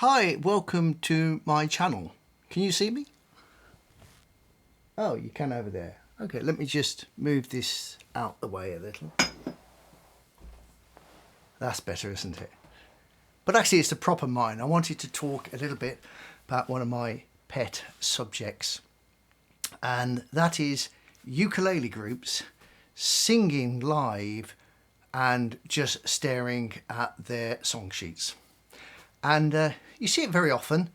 Hi, welcome to my channel. Can you see me? Oh, you can over there. Okay, let me just move this out the way a little. That's better, isn't it? But actually, it's the proper mine. I wanted to talk a little bit about one of my pet subjects, and that is ukulele groups singing live and just staring at their song sheets. And you see it very often.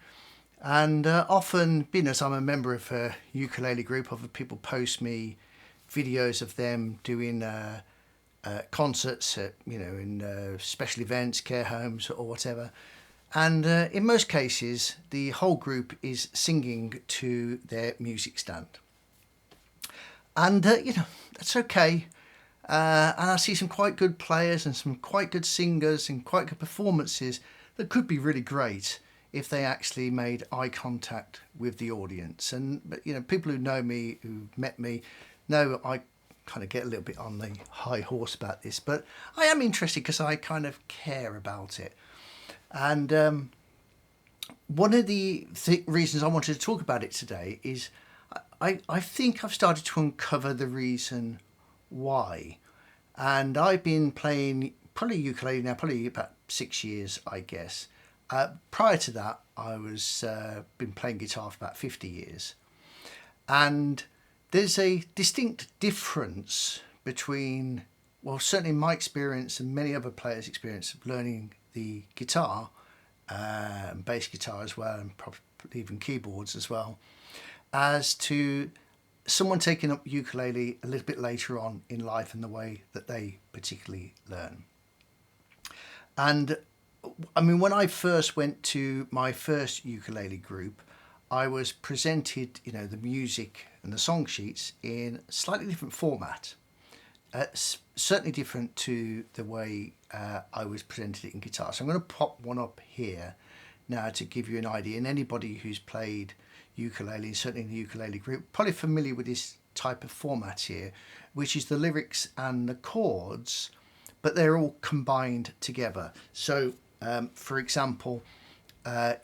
And often, being as I'm a member of a ukulele group, other people post me videos of them doing concerts at, in special events, care homes, or whatever. And in most cases, the whole group is singing to their music stand. And, that's okay. And I see some quite good players and some quite good singers and quite good performances that could be really great if they actually made eye contact with the audience. And people who know me, who met me, know I kind of get a little bit on the high horse about this, but I am interested because I kind of care about it. And one of the reasons I wanted to talk about it today is I think I've started to uncover the reason why. And I've been playing probably ukulele now, probably about 6 years, I guess. Prior to that, I was been playing guitar for about 50 years. And there's a distinct difference between, well, certainly my experience and many other players' experience of learning the guitar, and bass guitar as well, and probably even keyboards as well, as to someone taking up ukulele a little bit later on in life and the way that they particularly learn. And I mean, when I first went to my first ukulele group, I was presented, the music and the song sheets in a slightly different format. Certainly different to the way I was presented it in guitar. So I'm going to pop one up here now to give you an idea. And anybody who's played ukulele, certainly in the ukulele group, probably familiar with this type of format here, which is the lyrics and the chords, but they're all combined together. So, for example,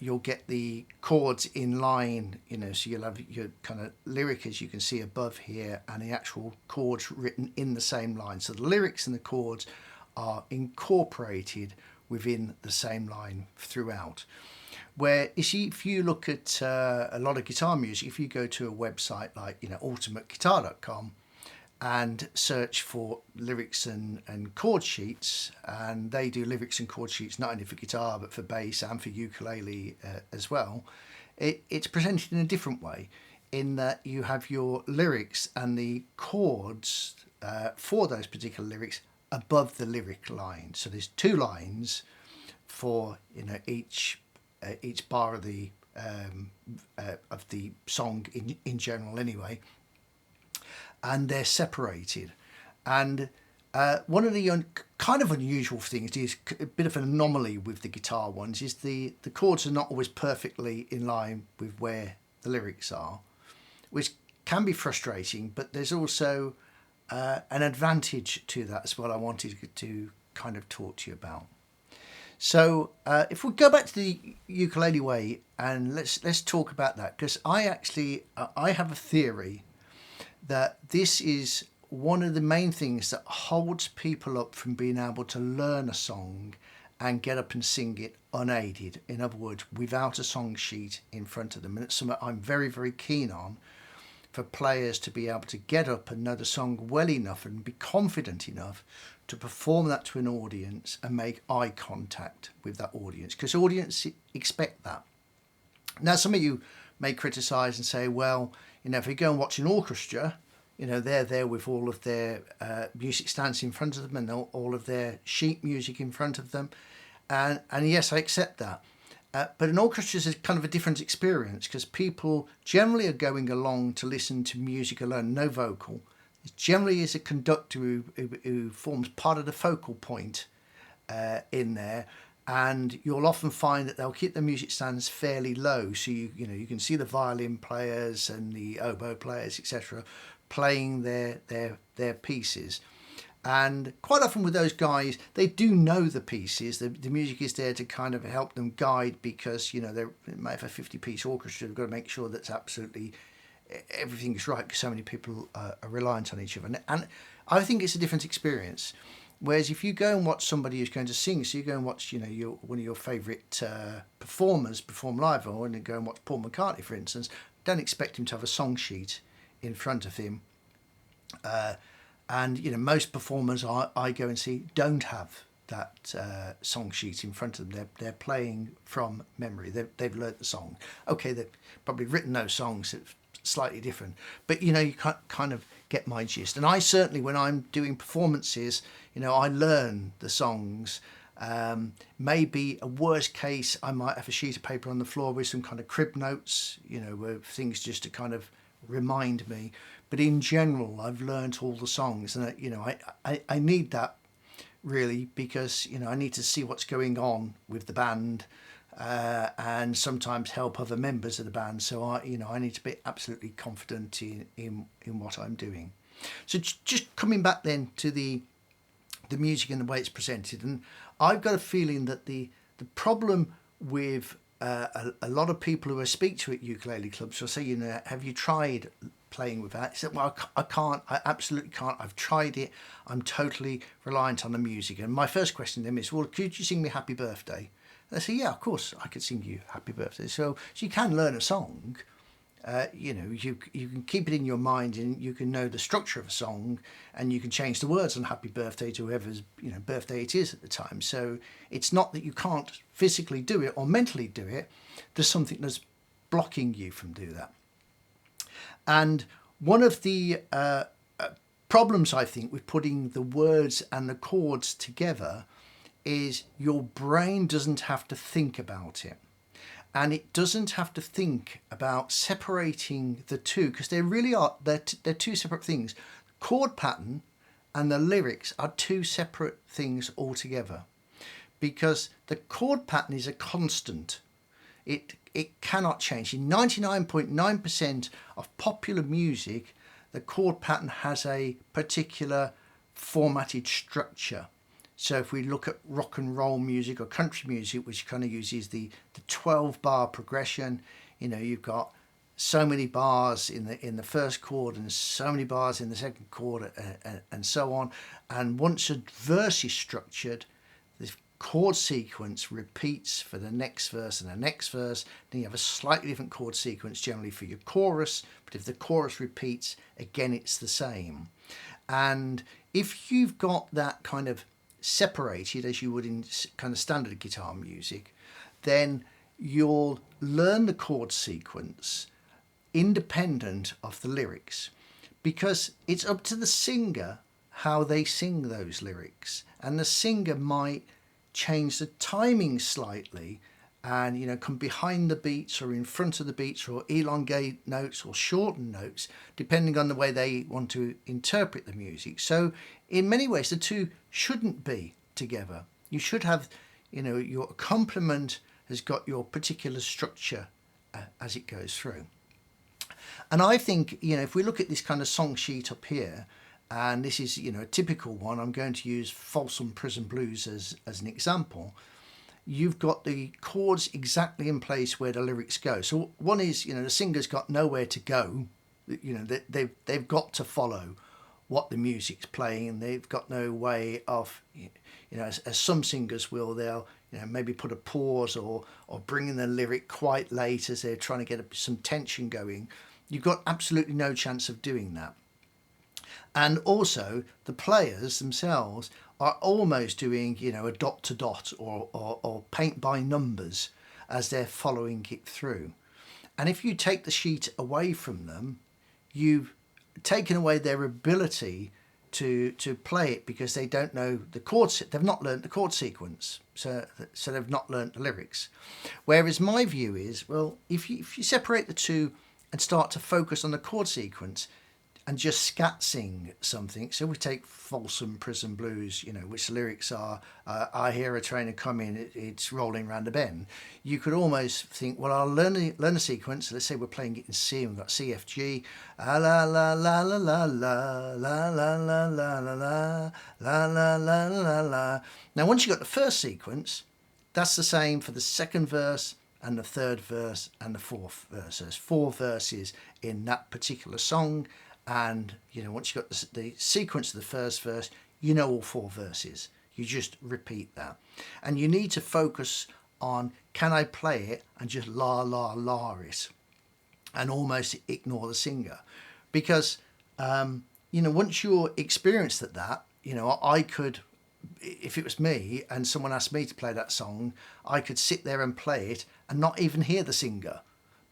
you'll get the chords in line, so you'll have your kind of lyric, as you can see above here, and the actual chords written in the same line. So the lyrics and the chords are incorporated within the same line throughout. Where if you look at a lot of guitar music, if you go to a website like ultimateguitar.com and search for lyrics and chord sheets, and they do lyrics and chord sheets not only for guitar but for bass and for ukulele as well, it's presented in a different way, in that you have your lyrics and the chords for those particular lyrics above the lyric line. So there's two lines for each bar of the song in general anyway, and they're separated. And one of the kind of unusual things is a bit of an anomaly with the guitar ones is the chords are not always perfectly in line with where the lyrics are, which can be frustrating, but there's also an advantage to that as well I wanted to kind of talk to you about. So if we go back to the ukulele way, and let's talk about that, because I have a theory that this is one of the main things that holds people up from being able to learn a song and get up and sing it unaided. In other words, without a song sheet in front of them. And it's something I'm very, very keen on, for players to be able to get up and know the song well enough and be confident enough to perform that to an audience and make eye contact with that audience, because audience expect that. Now, some of you may criticise and say, well, if you go and watch an orchestra, they're there with all of their music stands in front of them and all of their sheet music in front of them. And yes, I accept that. But an orchestra is kind of a different experience, because people generally are going along to listen to music alone, no vocal. It generally is a conductor who forms part of the focal point in there. And you'll often find that they'll keep the music stands fairly low, so you can see the violin players and the oboe players, etc., playing their pieces, And quite often with those guys, they do know the pieces. The music is there to kind of help them guide, because, you know, they might have a 50-piece orchestra. They've got to make sure that's absolutely everything is right, because so many people are reliant on each other. And I think it's a different experience. Whereas if you go and watch somebody who's going to sing, so you go and watch, you know, one of your favourite performers perform live, or when you go and watch Paul McCartney, for instance, don't expect him to have a song sheet in front of him. And, you know, most performers I go and see don't have that song sheet in front of them. They're playing from memory. They've learnt the song. Okay, they've probably written those songs slightly different, but, you know, you can't kind of get my gist. And I certainly, when I'm doing performances, you know, I learn the songs. Maybe a worst case, I might have a sheet of paper on the floor with some kind of crib notes, you know, where things just to kind of remind me. But in general, I've learned all the songs, and you know, I need that really, because, you know, I need to see what's going on with the band, and sometimes help other members of the band. So I need to be absolutely confident in what I'm doing. So just coming back then to the music and the way it's presented, and I've got a feeling that the problem with a lot of people who I speak to at ukulele clubs will say, you know, have you tried playing with that? He said, well, I can't. I absolutely can't. I've tried it. I'm totally reliant on the music. And my first question to them is, well, could you sing me Happy Birthday? And I say, yeah, of course I could sing you Happy Birthday. So you can learn a song. You know, you can keep it in your mind, and you can know the structure of a song, and you can change the words on Happy Birthday to whoever's, you know, birthday it is at the time. So it's not that you can't physically do it or mentally do it. There's something that's blocking you from doing that. And one of the problems, I think, with putting the words and the chords together is your brain doesn't have to think about it. And it doesn't have to think about separating the two, because they really are, they're two separate things. Chord pattern and the lyrics are two separate things altogether, because the chord pattern is a constant. It cannot change. In 99.9% of popular music, the chord pattern has a particular formatted structure. So if we look at rock and roll music or country music, which kind of uses the 12-bar progression, you know, you've got so many bars in the first chord and so many bars in the second chord, and so on. And once a verse is structured, the chord sequence repeats for the next verse and the next verse. Then you have a slightly different chord sequence generally for your chorus, but if the chorus repeats, again, it's the same. And if you've got that kind of separated as you would in kind of standard guitar music, then you'll learn the chord sequence independent of the lyrics, because it's up to the singer how they sing those lyrics, and the singer might change the timing slightly and, you know, come behind the beats or in front of the beats, or elongate notes or shorten notes, depending on the way they want to interpret the music. So in many ways, the two shouldn't be together. You should have, you know, your accompaniment has got your particular structure as it goes through. And I think, you know, if we look at this kind of song sheet up here, and this is, you know, a typical one, I'm going to use Folsom Prison Blues as an example. You've got the chords exactly in place where the lyrics go. So one is, you know, the singer's got nowhere to go. You know, they've got to follow what the music's playing, and they've got no way of, you know, as some singers will, they'll, you know, maybe put a pause or bring in the lyric quite late as they're trying to get some tension going. You've got absolutely no chance of doing that. And also the players themselves are almost doing, you know, a dot to dot or paint by numbers as they're following it through. And if you take the sheet away from them, you've taken away their ability to play it, because they don't know the chords. They've not learned the chord sequence, so they've not learned the lyrics. Whereas my view is, well, if you separate the two and start to focus on the chord sequence, and just scat sing something. So we take Folsom Prison Blues, which the lyrics are, I hear a train coming, it's rolling round a bend. You could almost think, well, I'll learn a sequence. Let's say we're playing it in C, and we've got C, F, G, la la la la la la la la la la la la la la la la la. Now, once you've got the first sequence, that's the same for the second verse and the third verse and the fourth verse. There's 4 verses in that particular song. And, once you've got the sequence of the first verse, all 4 verses. You just repeat that. And you need to focus on, can I play it and just la, la, la it and almost ignore the singer. Because, once you're experienced at that, I could, if it was me and someone asked me to play that song, I could sit there and play it and not even hear the singer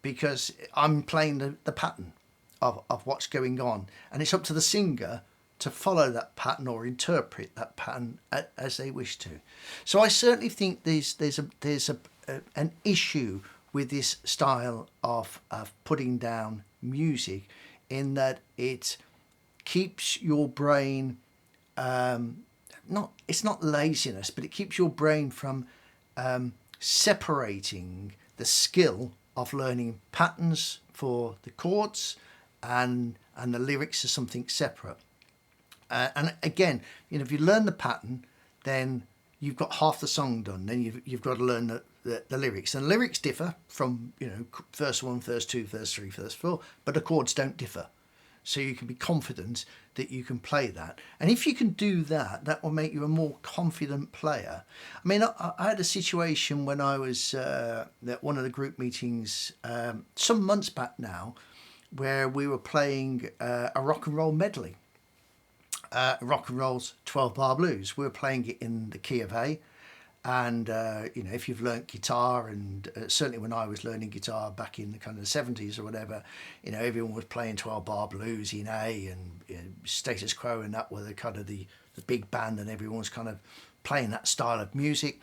because I'm playing the pattern of what's going on, and it's up to the singer to follow that pattern or interpret that pattern as they wish to. So I certainly think there's an issue with this style of putting down music, in that it keeps your brain it's not laziness, but it keeps your brain from separating the skill of learning patterns for the chords and the lyrics are something separate. And again, if you learn the pattern, then you've got half the song done. Then you've got to learn the lyrics. And lyrics differ from, verse 1, verse 2, verse 3, verse 4, but the chords don't differ. So you can be confident that you can play that. And if you can do that, that will make you a more confident player. I mean, I had a situation when I was at one of the group meetings some months back now, where we were playing a rock and roll medley. Rock and roll's 12-bar blues. We were playing it in the key of A. And, if you've learnt guitar, and certainly when I was learning guitar back in the kind of the 70s or whatever, everyone was playing 12-bar blues in A, and Status Quo and that were the kind of the big band, and everyone was kind of playing that style of music.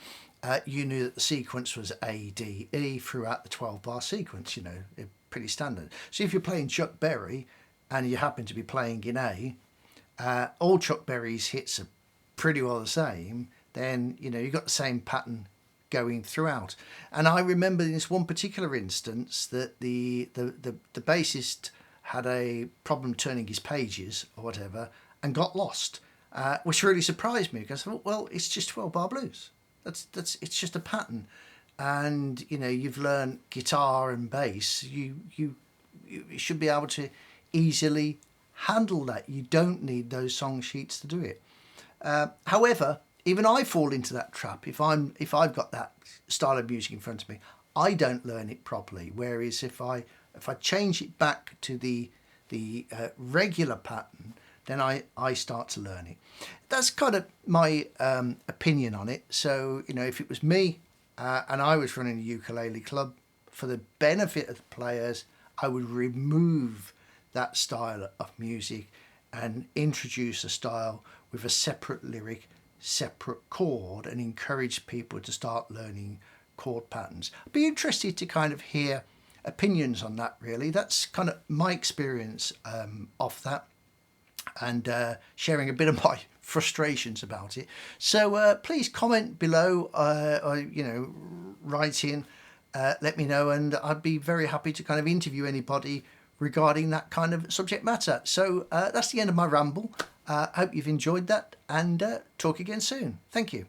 You knew that the sequence was A, D, E throughout the 12-bar sequence, pretty standard. So if you're playing Chuck Berry and you happen to be playing in A, all Chuck Berry's hits are pretty well the same, then you've got the same pattern going throughout. And I remember in this one particular instance that the bassist had a problem turning his pages or whatever and got lost, which really surprised me, because I thought, well, it's just 12-bar blues. It's just a pattern. And you've learned guitar and bass, you should be able to easily handle that. You don't need those song sheets to do it. However, even I fall into that trap. If I've got that style of music in front of me, I don't learn it properly. Whereas if I change it back to the regular pattern, then I start to learn it. That's kind of my opinion on it. So if it was me and I was running a ukulele club, for the benefit of the players, I would remove that style of music and introduce a style with a separate lyric, separate chord, and encourage people to start learning chord patterns. I'd be interested to kind of hear opinions on that, really. That's kind of my experience of that, and sharing a bit of my frustrations about it. So please comment below, or write in, let me know, and I'd be very happy to kind of interview anybody regarding that kind of subject matter. So that's the end of my ramble. Hope you've enjoyed that, and talk again soon. Thank you.